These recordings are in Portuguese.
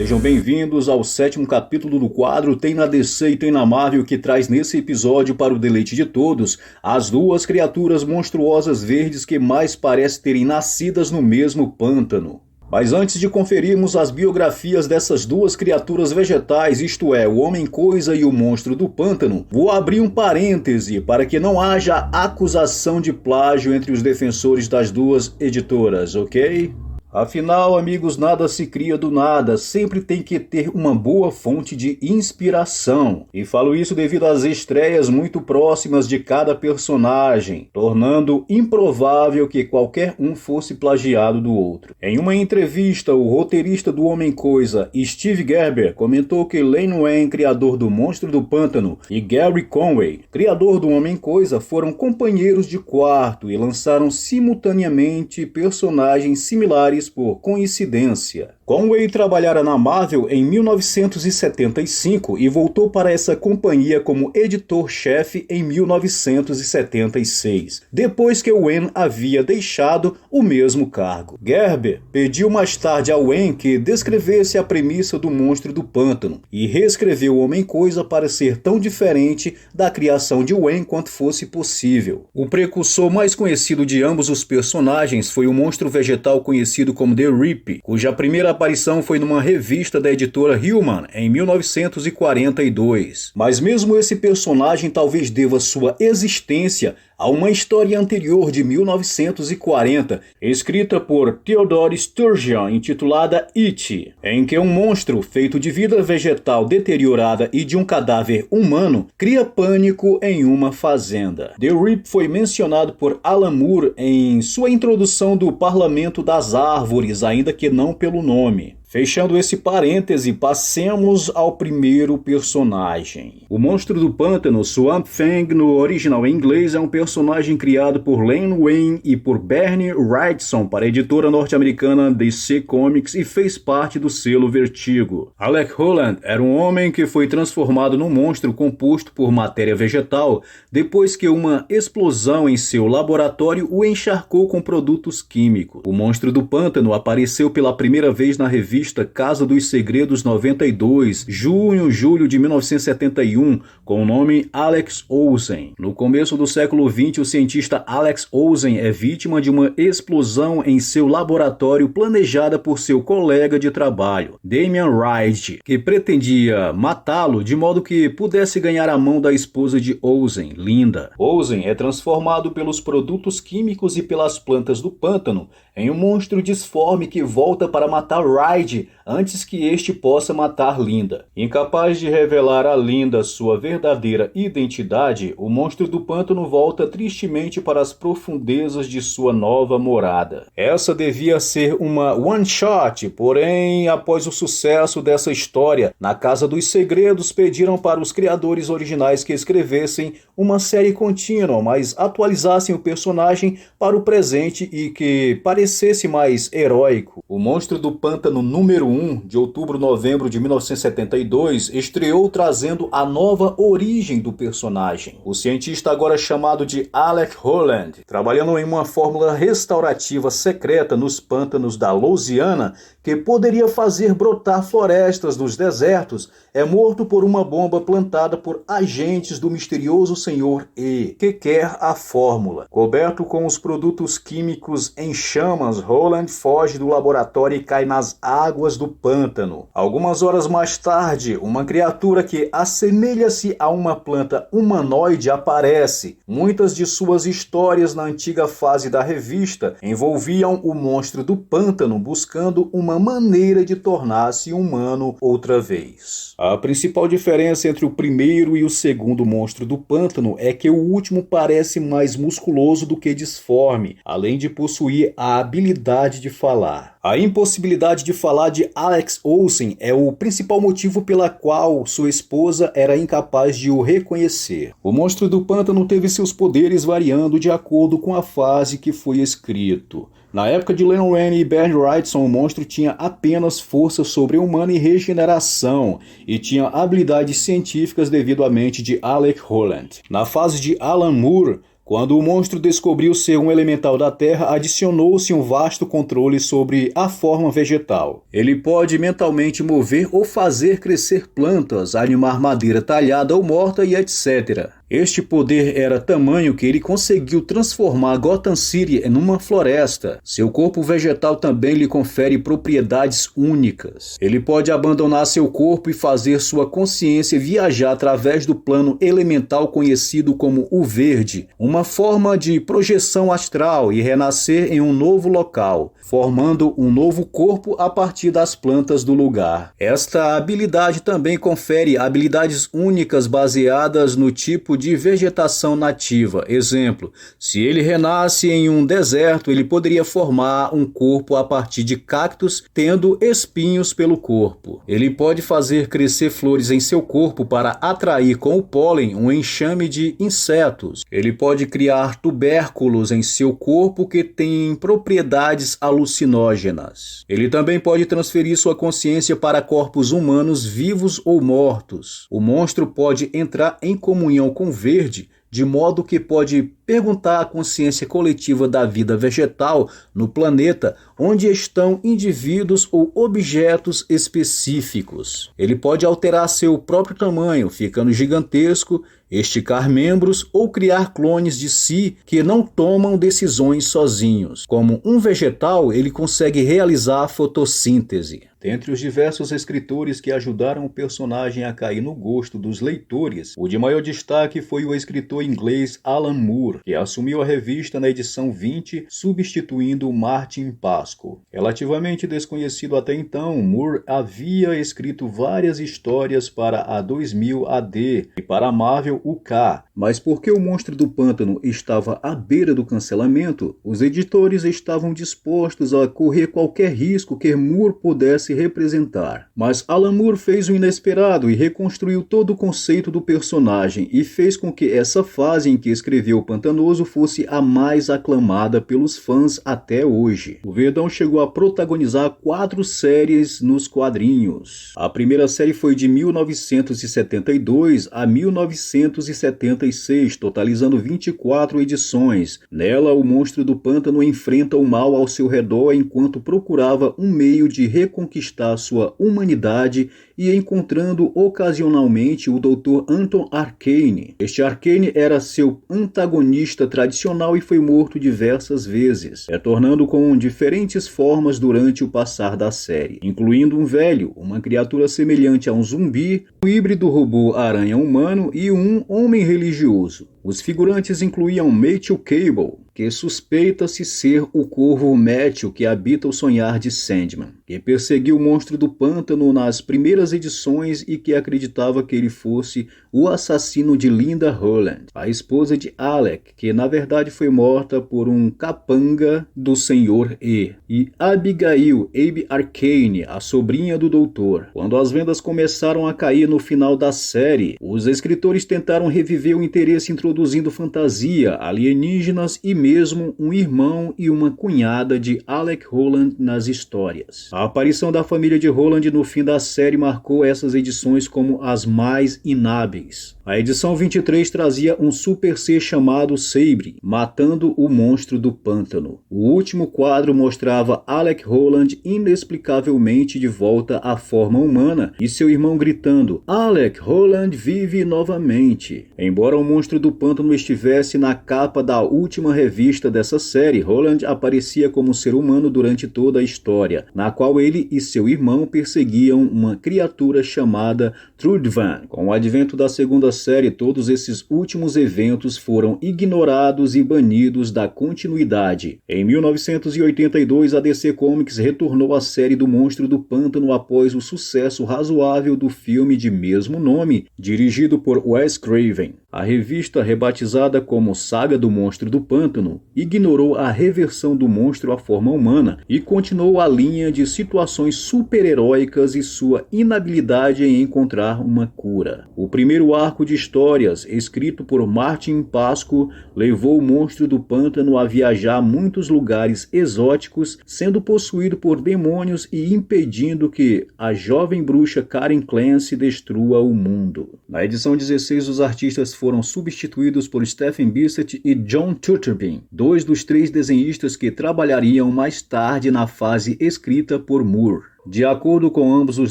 Sejam bem-vindos ao 7º capítulo do quadro Tem na DC e Tem na Marvel, que traz nesse episódio, para o deleite de todos, as duas criaturas monstruosas verdes que mais parecem terem nascidas no mesmo pântano. Mas antes de conferirmos as biografias dessas duas criaturas vegetais, isto é, o Homem-Coisa e o Monstro do Pântano, vou abrir um parêntese para que não haja acusação de plágio entre os defensores das duas editoras, ok? Afinal, amigos, nada se cria do nada, sempre tem que ter uma boa fonte de inspiração. E falo isso devido às estreias muito próximas de cada personagem, tornando improvável que qualquer um fosse plagiado do outro. Em uma entrevista, o roteirista do Homem-Coisa, Steve Gerber, comentou que Len Wein, criador do Monstro do Pântano, e Gary Conway, criador do Homem-Coisa, foram companheiros de quarto e lançaram simultaneamente personagens similares por coincidência. Conway trabalhara na Marvel em 1975 e voltou para essa companhia como editor-chefe em 1976, depois que Wein havia deixado o mesmo cargo. Gerber pediu mais tarde a Wein que descrevesse a premissa do Monstro do Pântano e reescreveu o Homem-Coisa para ser tão diferente da criação de Wein quanto fosse possível. O precursor mais conhecido de ambos os personagens foi o monstro vegetal conhecido como The Rip, cuja primeira aparição foi numa revista da editora Hillman em 1942. Mas mesmo esse personagem talvez deva sua existência a uma história anterior de 1940, escrita por Theodore Sturgeon, intitulada It, em que um monstro feito de vida vegetal deteriorada e de um cadáver humano cria pânico em uma fazenda. The Rip foi mencionado por Alan Moore em sua introdução do Parlamento das Árvores, ainda que não pelo nome. Fechando esse parêntese, passemos ao primeiro personagem. O Monstro do Pântano, Swamp Thing, no original em inglês, é um personagem criado por Len Wein e por Bernie Wrightson para a editora norte-americana DC Comics e fez parte do selo Vertigo. Alec Holland era um homem que foi transformado num monstro composto por matéria vegetal depois que uma explosão em seu laboratório o encharcou com produtos químicos. O Monstro do Pântano apareceu pela primeira vez na revista Casa dos Segredos 92, junho-julho de 1971, com o nome Alex Olsen. No começo do século XX, o cientista Alex Olsen é vítima de uma explosão em seu laboratório planejada por seu colega de trabalho, Damian Wright, que pretendia matá-lo de modo que pudesse ganhar a mão da esposa de Olsen, Linda. Olsen é transformado pelos produtos químicos e pelas plantas do pântano em um monstro disforme que volta para matar Wright antes que este possa matar Linda. Incapaz de revelar a Linda sua verdadeira identidade, o Monstro do Pântano volta tristemente para as profundezas de sua nova morada. Essa devia ser uma one-shot, porém, após o sucesso dessa história, na Casa dos Segredos pediram para os criadores originais que escrevessem uma série contínua, mas atualizassem o personagem para o presente e que parecesse mais heróico. O Monstro do Pântano número 1, de outubro-novembro de 1972, estreou trazendo a nova origem do personagem. O cientista, agora chamado de Alec Holland, trabalhando em uma fórmula restaurativa secreta nos pântanos da Louisiana, que poderia fazer brotar florestas nos desertos, é morto por uma bomba plantada por agentes do misterioso Senhor E, que quer a fórmula. Coberto com os produtos químicos em chamas, Holland foge do laboratório e cai nas águas do pântano. Algumas horas mais tarde, uma criatura que assemelha-se a uma planta humanoide aparece. Muitas de suas histórias na antiga fase da revista envolviam o monstro do pântano buscando uma maneira de tornar-se humano outra vez. A principal diferença entre o primeiro e o segundo monstro do pântano é que o último parece mais musculoso do que disforme, além de possuir a habilidade de falar. A impossibilidade de falar de Alex Olsen é o principal motivo pela qual sua esposa era incapaz de o reconhecer. O Monstro do Pântano teve seus poderes variando de acordo com a fase que foi escrito. Na época de Len Wein e Bernie Wrightson, o monstro tinha apenas força sobre-humana e regeneração, e tinha habilidades científicas devido à mente de Alec Holland. Na fase de Alan Moore, Quando o monstro descobriu ser um elemental da Terra, adicionou-se um vasto controle sobre a forma vegetal. Ele pode mentalmente mover ou fazer crescer plantas, animar madeira talhada ou morta e etc. Este poder era tamanho que ele conseguiu transformar Gotham City em uma floresta. Seu corpo vegetal também lhe confere propriedades únicas. Ele pode abandonar seu corpo e fazer sua consciência viajar através do plano elemental conhecido como o Verde, uma forma de projeção astral, e renascer em um novo local, formando um novo corpo a partir das plantas do lugar. Esta habilidade também confere habilidades únicas baseadas no tipo de vegetação nativa. Exemplo, se ele renasce em um deserto, ele poderia formar um corpo a partir de cactos, tendo espinhos pelo corpo. Ele pode fazer crescer flores em seu corpo para atrair com o pólen um enxame de insetos. Ele pode criar tubérculos em seu corpo que têm propriedades alucinógenas. Ele também pode transferir sua consciência para corpos humanos vivos ou mortos. O monstro pode entrar em comunhão com o Verde, de modo que pode perguntar à consciência coletiva da vida vegetal no planeta onde estão indivíduos ou objetos específicos. Ele pode alterar seu próprio tamanho, ficando gigantesco, esticar membros ou criar clones de si que não tomam decisões sozinhos. Como um vegetal, ele consegue realizar fotossíntese. Dentre os diversos escritores que ajudaram o personagem a cair no gosto dos leitores, o de maior destaque foi o escritor inglês Alan Moore, que assumiu a revista na edição 20, substituindo Martin Pasco. Relativamente desconhecido até então, Moore havia escrito várias histórias para a 2000 AD e para a Marvel UK, mas porque o Monstro do Pântano estava à beira do cancelamento, os editores estavam dispostos a correr qualquer risco que Moore pudesse representar. Mas Alan Moore fez o inesperado e reconstruiu todo o conceito do personagem e fez com que essa fase em que escreveu o Pantanoso fosse a mais aclamada pelos fãs até hoje. O Verdão chegou a protagonizar 4 séries nos quadrinhos. A primeira série foi de 1972 a 1976, totalizando 24 edições. Nela, o Monstro do Pântano enfrenta o mal ao seu redor enquanto procurava um meio de reconquistar sua humanidade e encontrando ocasionalmente o Dr. Anton Arcane. Este Arcane era seu antagonista tradicional e foi morto diversas vezes, retornando com diferentes formas durante o passar da série, incluindo um velho, uma criatura semelhante a um zumbi, um híbrido robô aranha-humano e um homem religioso. Os figurantes incluíam Matthew Cable, que suspeita-se ser o corvo Matthew que habita o sonhar de Sandman, que perseguiu o Monstro do Pântano nas primeiras edições e que acreditava que ele fosse o assassino de Linda Holland, a esposa de Alec, que na verdade foi morta por um capanga do Senhor E. E Abigail Abe Arcane, a sobrinha do doutor. Quando as vendas começaram a cair no final da série, os escritores tentaram reviver o interesse introduzindo fantasia, alienígenas e mesmo um irmão e uma cunhada de Alec Holland nas histórias. A aparição da família de Holland no fim da série marcou essas edições como as mais inábeis. A edição 23 trazia um super ser chamado Sabre, matando o Monstro do Pântano. O último quadro mostrava Alec Holland inexplicavelmente de volta à forma humana e seu irmão gritando: "Alec Holland vive novamente". Embora o Monstro do Pântano estivesse na capa da última revista dessa série, Holland aparecia como ser humano durante toda a história, na qual ele e seu irmão perseguiam uma criatura chamada Trudvan. Com o advento da segunda série, todos esses últimos eventos foram ignorados e banidos da continuidade. Em 1982, a DC Comics retornou à série do Monstro do Pântano após o sucesso razoável do filme de mesmo nome, dirigido por Wes Craven. A revista, rebatizada como Saga do Monstro do Pântano, ignorou a reversão do monstro à forma humana e continuou a linha de situações super-heróicas e sua inabilidade em encontrar uma cura. O primeiro arco de histórias, escrito por Martin Pasco, levou o Monstro do Pântano a viajar a muitos lugares exóticos, sendo possuído por demônios e impedindo que a jovem bruxa Karen Clancy destrua o mundo. Na edição 16, os artistas foram substituídos por Stephen Bissett e John Turturro, 2 dos 3 desenhistas que trabalhariam mais tarde na fase escrita por Moore. De acordo com ambos os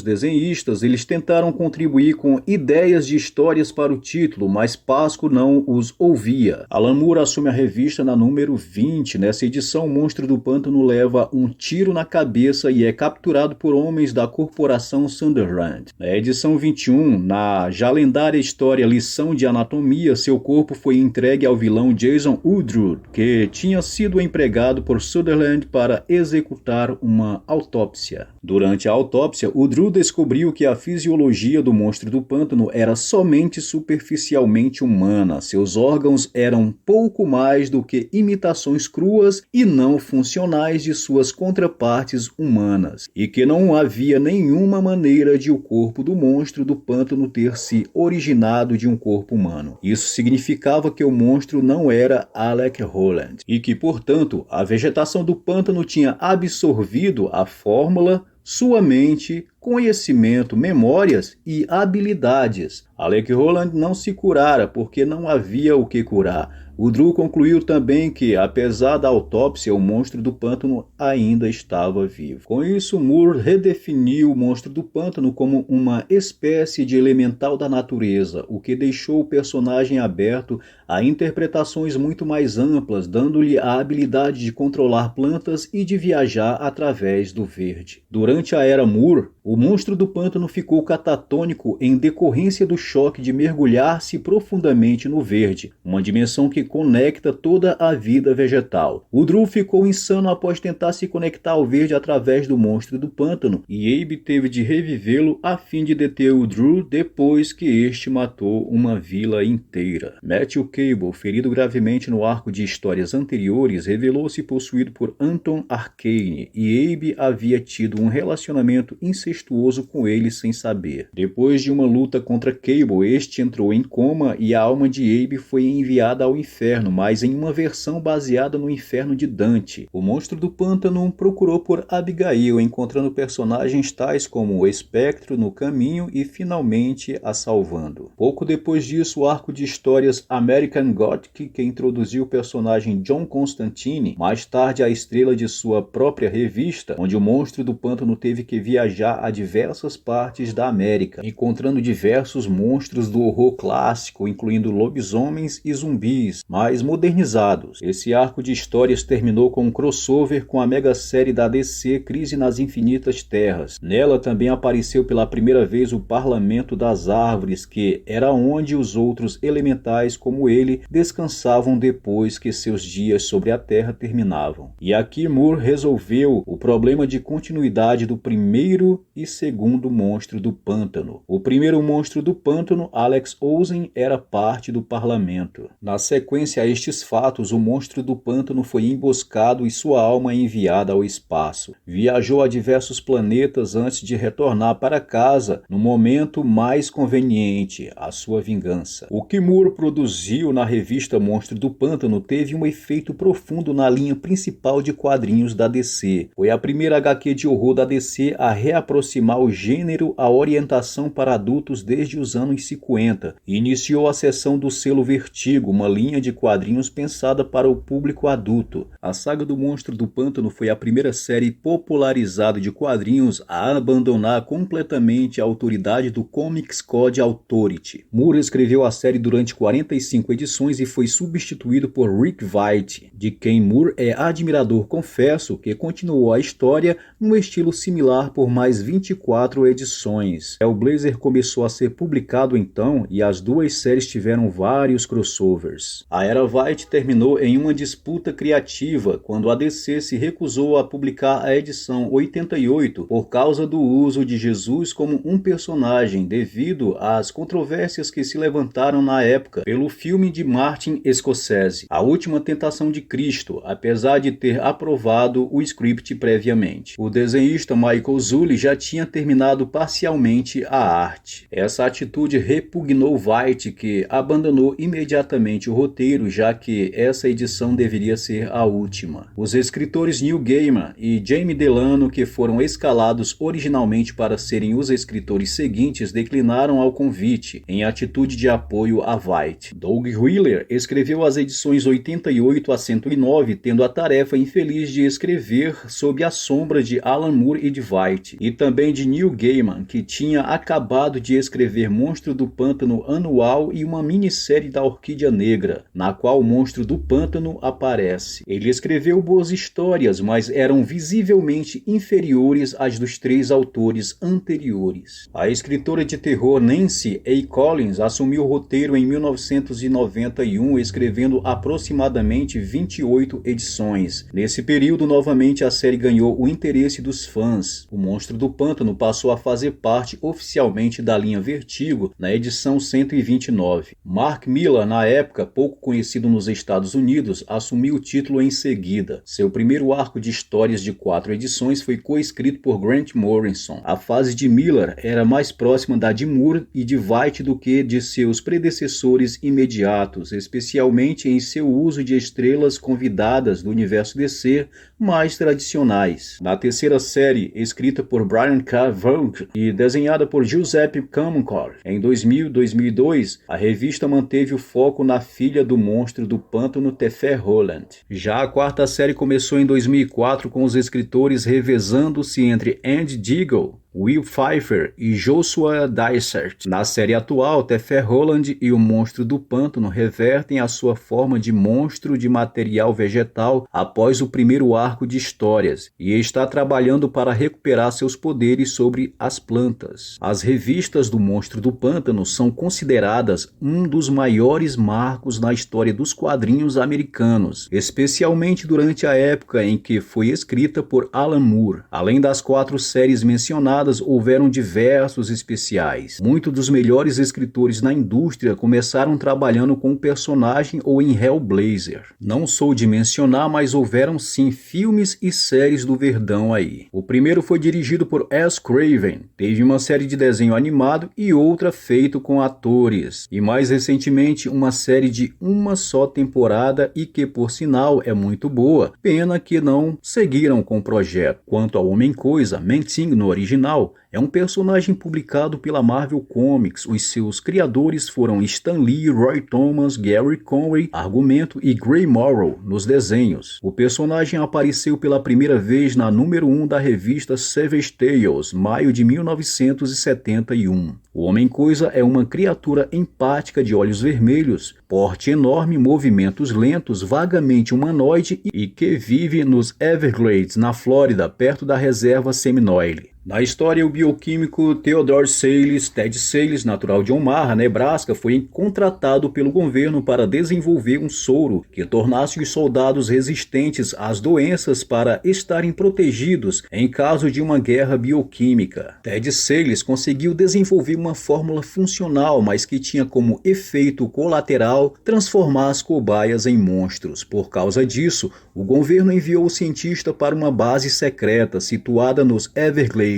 desenhistas, eles tentaram contribuir com ideias de histórias para o título, mas Pasco não os ouvia. Alan Moore assume a revista na número 20. Nessa edição, o monstro do pântano leva um tiro na cabeça e é capturado por homens da corporação Sunderland. Na edição 21, na já lendária história Lição de Anatomia, seu corpo foi entregue ao vilão Jason Woodruff, que tinha sido empregado por Sunderland para executar uma autópsia. Durante a autópsia, o Drew descobriu que a fisiologia do monstro do pântano era somente superficialmente humana. Seus órgãos eram pouco mais do que imitações cruas e não funcionais de suas contrapartes humanas, e que não havia nenhuma maneira de o corpo do monstro do pântano ter se originado de um corpo humano. Isso significava que o monstro não era Alec Holland, e que, portanto, a vegetação do pântano tinha absorvido a fórmula, sua mente, conhecimento, memórias e habilidades. Alec Holland não se curara porque não havia o que curar. O Drew concluiu também que, apesar da autópsia, o monstro do pântano ainda estava vivo. Com isso, Moore redefiniu o monstro do pântano como uma espécie de elemental da natureza, o que deixou o personagem aberto a interpretações muito mais amplas, dando-lhe a habilidade de controlar plantas e de viajar através do verde. Durante a era Moore, o monstro do pântano ficou catatônico em decorrência do choque de mergulhar-se profundamente no verde, uma dimensão que conecta toda a vida vegetal. O Drew ficou insano após tentar se conectar ao verde através do monstro do pântano, e Abe teve de revivê-lo a fim de deter o Drew depois que este matou uma vila inteira. Matthew Cable, ferido gravemente no arco de histórias anteriores, revelou-se possuído por Anton Arcane, e Abe havia tido um relacionamento incestuoso com ele sem saber. Depois de uma luta contra Cable, este entrou em coma e a alma de Abe foi enviada ao inferno, mas em uma versão baseada no inferno de Dante. O monstro do pântano procurou por Abigail, encontrando personagens tais como o Espectro no caminho e finalmente a salvando. Pouco depois disso, o arco de histórias American Gothic, que introduziu o personagem John Constantine, mais tarde a estrela de sua própria revista, onde o monstro do pântano teve que viajar a diversas partes da América, encontrando diversos monstros do horror clássico, incluindo lobisomens e zumbis, mais modernizados. Esse arco de histórias terminou com um crossover com a mega série da DC Crise nas Infinitas Terras. Nela também apareceu pela primeira vez o Parlamento das Árvores, que era onde os outros elementais como ele descansavam depois que seus dias sobre a Terra terminavam. E aqui Moore resolveu o problema de continuidade do primeiro e segundo monstro do pântano. O primeiro monstro do pântano, Alex Ozen, era parte do parlamento. Na sequência a estes fatos, o monstro do pântano foi emboscado e sua alma enviada ao espaço. Viajou a diversos planetas antes de retornar para casa no momento mais conveniente, a sua vingança. O que Moore produziu na revista Monstro do Pântano teve um efeito profundo na linha principal de quadrinhos da DC. Foi a primeira HQ de horror da DC a reaproximar o gênero à orientação para adultos desde os anos 50 e iniciou a seção do selo Vertigo, uma linha de quadrinhos pensada para o público adulto. A saga do Monstro do Pântano foi a primeira série popularizada de quadrinhos a abandonar completamente a autoridade do Comics Code Authority. Moore escreveu a série durante 45 edições e foi substituído por Rick Veitch, de quem Moore é admirador, confesso, que continuou a história num estilo similar por mais 24 edições. Hellblazer começou a ser publicado então e as duas séries tiveram vários crossovers. A era Veitch terminou em uma disputa criativa quando a DC se recusou a publicar a edição 88 por causa do uso de Jesus como um personagem devido às controvérsias que se levantaram na época pelo filme de Martin Scorsese, A Última Tentação de Cristo, apesar de ter aprovado o script previamente. O desenhista Michael Zulli já tinha terminado parcialmente a arte. Essa atitude repugnou Veitch, que abandonou imediatamente o roteiro roteiro, já que essa edição deveria ser a última. Os escritores Neil Gaiman e Jamie Delano, que foram escalados originalmente para serem os escritores seguintes, declinaram ao convite, em atitude de apoio a Veidt. Doug Wheeler escreveu as edições 88 a 109, tendo a tarefa infeliz de escrever sob a sombra de Alan Moore e de Veidt, e também de Neil Gaiman, que tinha acabado de escrever Monstro do Pântano Anual e uma minissérie da Orquídea Negra, na qual o Monstro do Pântano aparece. Ele escreveu boas histórias, mas eram visivelmente inferiores às dos três autores anteriores. A escritora de terror Nancy A. Collins assumiu o roteiro em 1991, escrevendo aproximadamente 28 edições. Nesse período, novamente, a série ganhou o interesse dos fãs. O Monstro do Pântano passou a fazer parte oficialmente da linha Vertigo na edição 129. Mark Millar, na época pouco conhecido nos Estados Unidos, assumiu o título em seguida. Seu primeiro arco de histórias de 4 edições foi coescrito por Grant Morrison. A fase de Millar era mais próxima da de Moore e de Veidt do que de seus predecessores imediatos, especialmente em seu uso de estrelas convidadas do universo DC mais tradicionais. Na terceira série, escrita por Brian K. Vaughan e desenhada por Giuseppe Camuncoli, em 2000 e 2002, a revista manteve o foco na filha do monstro do pântano Tefé Holland. Já a quarta série começou em 2004 com os escritores revezando-se entre Andy Diggle, Will Pfeiffer e Joshua Dysart. Na série atual, Tefé Holland e o Monstro do Pântano revertem a sua forma de monstro de material vegetal após o primeiro arco de histórias e está trabalhando para recuperar seus poderes sobre as plantas. As revistas do Monstro do Pântano são consideradas um dos maiores marcos na história dos quadrinhos americanos, especialmente durante a época em que foi escrita por Alan Moore. Além das 4 séries mencionadas, houveram diversos especiais. Muitos dos melhores escritores na indústria começaram trabalhando com o personagem ou em Hellblazer. Não sou de mencionar, mas houveram sim filmes e séries do Verdão aí. O primeiro foi dirigido por Wes Craven, teve uma série de desenho animado e outra feito com atores. E mais recentemente uma série de uma só temporada e que por sinal é muito boa. Pena que não seguiram com o projeto. Quanto ao Homem-Coisa, Man-Thing no original, é um personagem publicado pela Marvel Comics. Os seus criadores foram Stan Lee, Roy Thomas, Gary Conway, argumento e Gray Morrow nos desenhos. O personagem apareceu pela primeira vez na número 1 da revista Savage Tales, maio de 1971. O Homem-Coisa é uma criatura empática de olhos vermelhos, porte enorme, movimentos lentos, vagamente humanoide e que vive nos Everglades, na Flórida, perto da reserva Seminole. Na história, o bioquímico Theodore Sayles, Ted Sayles, natural de Omaha, Nebraska, foi contratado pelo governo para desenvolver um soro que tornasse os soldados resistentes às doenças para estarem protegidos em caso de uma guerra bioquímica. Ted Sayles conseguiu desenvolver uma fórmula funcional, mas que tinha como efeito colateral transformar as cobaias em monstros. Por causa disso, o governo enviou o cientista para uma base secreta situada nos Everglades,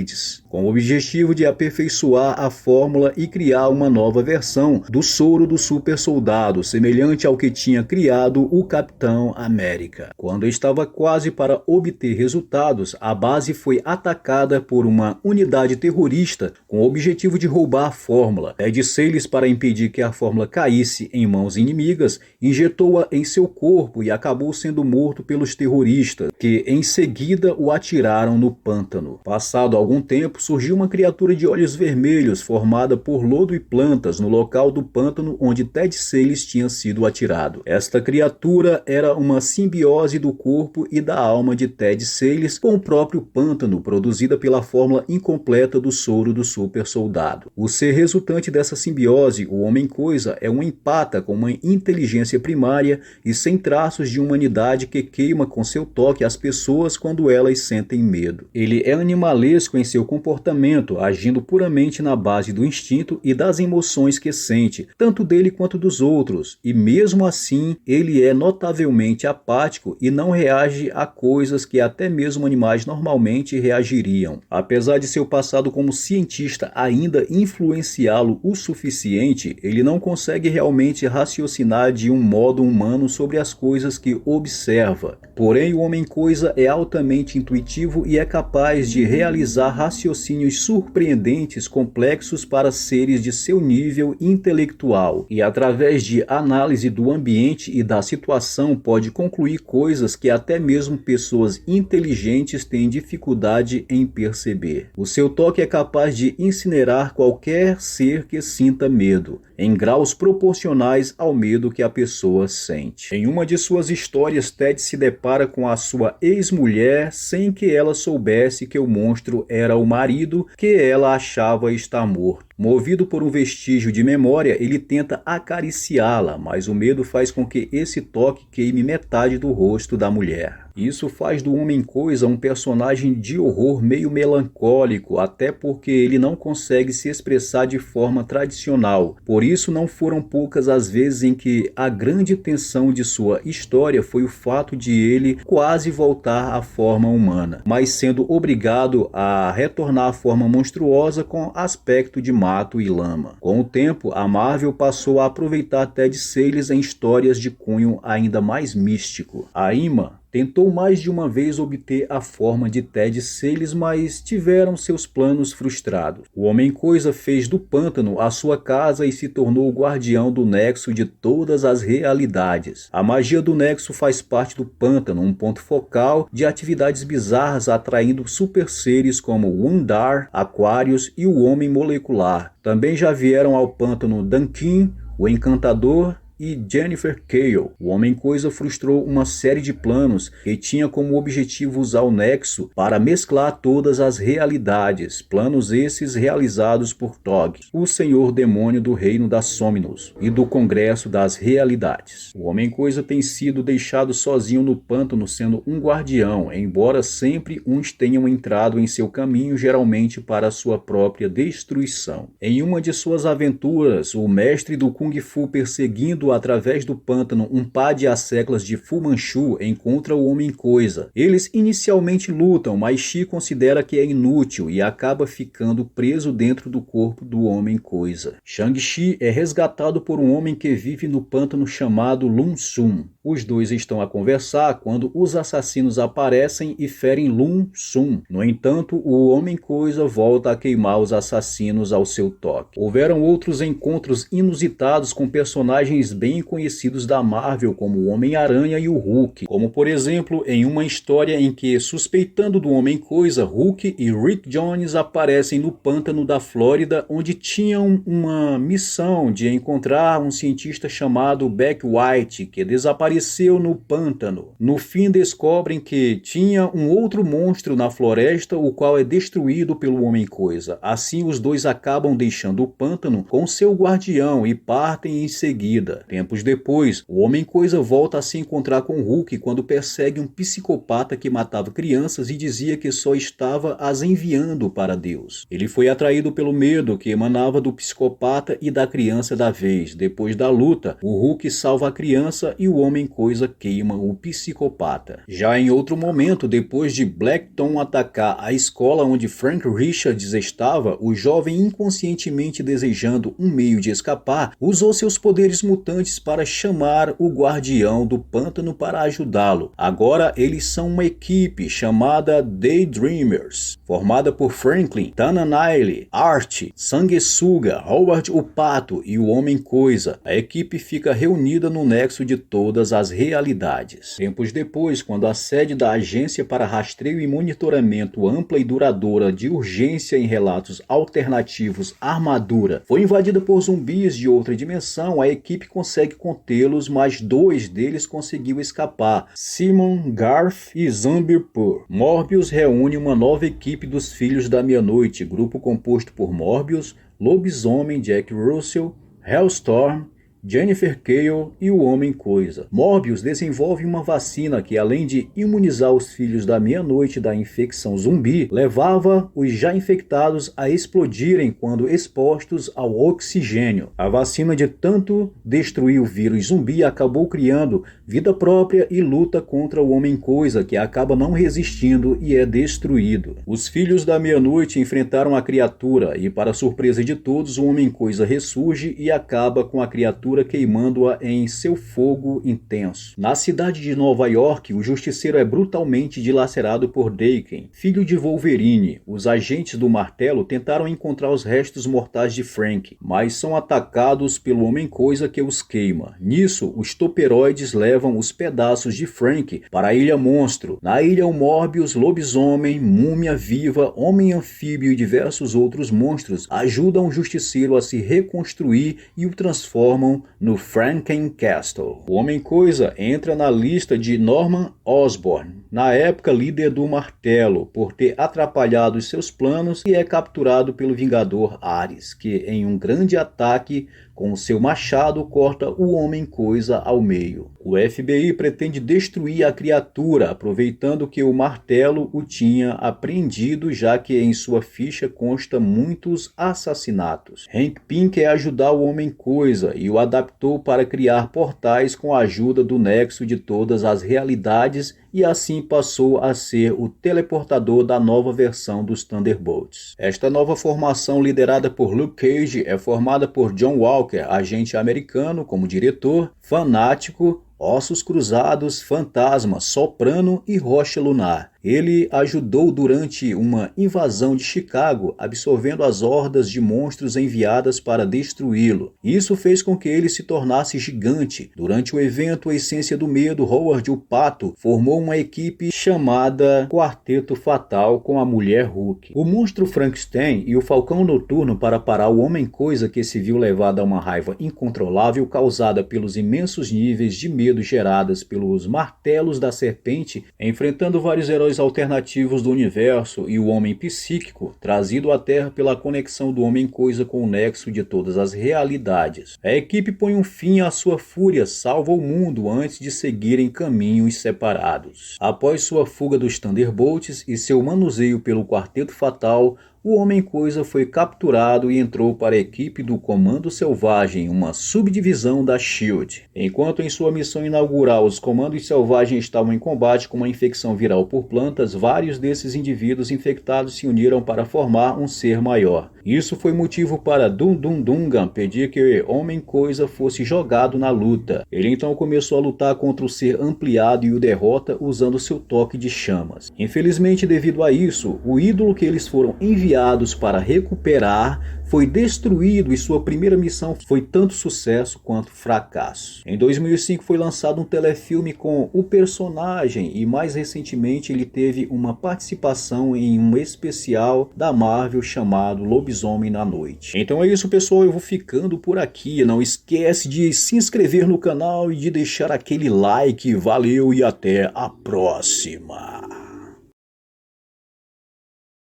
com o objetivo de aperfeiçoar a fórmula e criar uma nova versão do soro do super soldado, semelhante ao que tinha criado o Capitão América. Quando estava quase para obter resultados, a base foi atacada por uma unidade terrorista com o objetivo de roubar a fórmula. Ted Sayles, para impedir que a fórmula caísse em mãos inimigas, injetou-a em seu corpo e acabou sendo morto pelos terroristas, que em seguida o atiraram no pântano. Passado algum tempo, surgiu uma criatura de olhos vermelhos formada por lodo e plantas no local do pântano onde Ted Sayles tinha sido atirado. Esta criatura era uma simbiose do corpo e da alma de Ted Sayles com o próprio pântano, produzida pela fórmula incompleta do soro do super soldado. O ser resultante dessa simbiose, o Homem-Coisa, é um empata com uma inteligência primária e sem traços de humanidade que queima com seu toque as pessoas quando elas sentem medo. Ele é animalesco em seu comportamento comportamento, agindo puramente na base do instinto e das emoções que sente, tanto dele quanto dos outros, e mesmo assim ele é notavelmente apático e não reage a coisas que até mesmo animais normalmente reagiriam. Apesar de seu passado como cientista ainda influenciá-lo o suficiente, ele não consegue realmente raciocinar de um modo humano sobre as coisas que observa. Porém, o Homem-Coisa é altamente intuitivo e é capaz de realizar raciocínios surpreendentes, complexos para seres de seu nível intelectual, e através de análise do ambiente e da situação pode concluir coisas que até mesmo pessoas inteligentes têm dificuldade em perceber. O seu toque é capaz de incinerar qualquer ser que sinta medo, em graus proporcionais ao medo que a pessoa sente. Em uma de suas histórias, Ted se depara com a sua ex-mulher sem que ela soubesse que o monstro era o marido que ela achava estar morto. Movido por um vestígio de memória, ele tenta acariciá-la, mas o medo faz com que esse toque queime metade do rosto da mulher. Isso faz do Homem-Coisa um personagem de horror meio melancólico, até porque ele não consegue se expressar de forma tradicional. Por isso, não foram poucas as vezes em que a grande tensão de sua história foi o fato de ele quase voltar à forma humana, mas sendo obrigado a retornar à forma monstruosa com aspecto de mato e lama. Com o tempo, a Marvel passou a aproveitar Ted Salles em histórias de cunho ainda mais místico. A Ima tentou mais de uma vez obter a forma de Ted Salles, mas tiveram seus planos frustrados. O Homem-Coisa fez do pântano a sua casa e se tornou o guardião do nexo de todas as realidades. A magia do nexo faz parte do pântano, um ponto focal de atividades bizarras atraindo super seres como Wundar, Aquários e o Homem Molecular. Também já vieram ao pântano Dunkin, o Encantador e Jennifer Cale. O Homem-Coisa frustrou uma série de planos que tinha como objetivo usar o Nexo para mesclar todas as realidades, planos esses realizados por Tog, o Senhor Demônio do Reino da Somnus e do Congresso das Realidades. O Homem-Coisa tem sido deixado sozinho no pântano sendo um guardião, embora sempre uns tenham entrado em seu caminho, geralmente para sua própria destruição. Em uma de suas aventuras, o mestre do Kung Fu perseguindo através do pântano um par de asseclas de Fu Manchu encontra o Homem-Coisa. Eles inicialmente lutam, mas Chi considera que é inútil e acaba ficando preso dentro do corpo do Homem-Coisa. Shang-Chi é resgatado por um homem que vive no pântano chamado Lun Sun. Os dois estão a conversar quando os assassinos aparecem e ferem Lun Sun. No entanto, o Homem-Coisa volta a queimar os assassinos ao seu toque. Houveram outros encontros inusitados com personagens bem conhecidos da Marvel, como o Homem-Aranha e o Hulk, como por exemplo em uma história em que, suspeitando do Homem-Coisa, Hulk e Rick Jones aparecem no pântano da Flórida, onde tinham uma missão de encontrar um cientista chamado Beck White, que desapareceu no pântano. No fim descobrem que tinha um outro monstro na floresta, o qual é destruído pelo Homem-Coisa. Assim os dois acabam deixando o pântano com seu guardião e partem em seguida. Tempos depois, o Homem-Coisa volta a se encontrar com Hulk quando persegue um psicopata que matava crianças e dizia que só estava as enviando para Deus. Ele foi atraído pelo medo que emanava do psicopata e da criança da vez. Depois da luta, o Hulk salva a criança e o Homem-Coisa queima o psicopata. Já em outro momento, depois de Blackton atacar a escola onde Frank Richards estava, o jovem, inconscientemente desejando um meio de escapar, usou seus poderes mutantes para chamar o guardião do pântano para ajudá-lo. Agora eles são uma equipe chamada Daydreamers, formada por Franklin, Tana Nile, Art, Sanguessuga, Howard o Pato e o Homem-Coisa. A equipe fica reunida no nexo de todas as realidades. Tempos depois, quando a sede da Agência para Rastreio e Monitoramento Ampla e Duradoura de Urgência em Relatos Alternativos Armadura foi invadida por zumbis de outra dimensão, a equipe consegue contê-los, mas 2 deles conseguiu escapar: Simon, Garth e Zambirpur. Morbius reúne uma nova equipe dos Filhos da Meia-Noite, grupo composto por Morbius, Lobisomem, Jack Russell, Hellstorm Jennifer Cale e o Homem-Coisa. Morbius desenvolve uma vacina que, além de imunizar os filhos da meia-noite da infecção zumbi, levava os já infectados a explodirem quando expostos ao oxigênio. A vacina, de tanto destruir o vírus zumbi, acabou criando vida própria e luta contra o Homem-Coisa, que acaba não resistindo e é destruído. Os filhos da meia-noite enfrentaram a criatura e, para surpresa de todos, o Homem-Coisa ressurge e acaba com a criatura queimando-a em seu fogo intenso. Na cidade de Nova York, o Justiceiro é brutalmente dilacerado por Daken, filho de Wolverine. Os agentes do Martelo tentaram encontrar os restos mortais de Frank, mas são atacados pelo Homem-Coisa, que os queima. Nisso, os toperoides levam os pedaços de Frank para a Ilha Monstro. Na ilha, o Morbius, lobisomem, múmia viva, homem-anfíbio e diversos outros monstros ajudam o Justiceiro a se reconstruir e o transformam no Franken Castle. O Homem-Coisa entra na lista de Norman Osborn, na época líder do Martelo, por ter atrapalhado os seus planos, e é capturado pelo Vingador Ares, que em um grande ataque com seu machado corta o Homem-Coisa ao meio. O FBI pretende destruir a criatura, aproveitando que o Martelo o tinha apreendido, já que em sua ficha consta muitos assassinatos. Hank Pym quer ajudar o Homem-Coisa e o adaptou para criar portais com a ajuda do nexo de todas as realidades, e assim passou a ser o teleportador da nova versão dos Thunderbolts. Esta nova formação, liderada por Luke Cage, é formada por John Walker, agente americano, como diretor, Fanático, Ossos Cruzados, Fantasma, Soprano e Rocha Lunar. Ele ajudou durante uma invasão de Chicago, absorvendo as hordas de monstros enviadas para destruí-lo. Isso fez com que ele se tornasse gigante. Durante o evento A Essência do Medo, Howard o Pato formou uma equipe chamada Quarteto Fatal com a Mulher Hulk, o monstro Frankenstein e o Falcão Noturno para parar o Homem-Coisa, que se viu levado a uma raiva incontrolável causada pelos imensos níveis de medo geradas pelos martelos da serpente, enfrentando vários heróis alternativos do universo e o Homem Psíquico, trazido à Terra pela conexão do Homem-Coisa com o nexo de todas as realidades. A equipe põe um fim à sua fúria, salva o mundo antes de seguirem caminhos separados. Após sua fuga dos Thunderbolts e seu manuseio pelo Quarteto Fatal, o Homem-Coisa foi capturado e entrou para a equipe do Comando Selvagem, uma subdivisão da SHIELD. Enquanto em sua missão inaugural os Comandos Selvagens estavam em combate com uma infecção viral por plantas, vários desses indivíduos infectados se uniram para formar um ser maior. Isso foi motivo para Dum-Dum-Dungan pedir que Homem-Coisa fosse jogado na luta. Ele então começou a lutar contra o ser ampliado e o derrota usando seu toque de chamas. Infelizmente, devido a isso, o ídolo que eles foram enviados para recuperar foi destruído e sua primeira missão foi tanto sucesso quanto fracasso. Em 2005 foi lançado um telefilme com o personagem e mais recentemente ele teve uma participação em um especial da Marvel chamado Lobisomem na Noite. Então é isso, pessoal, eu vou ficando por aqui. Não esquece de se inscrever no canal e de deixar aquele like. Valeu e até a próxima!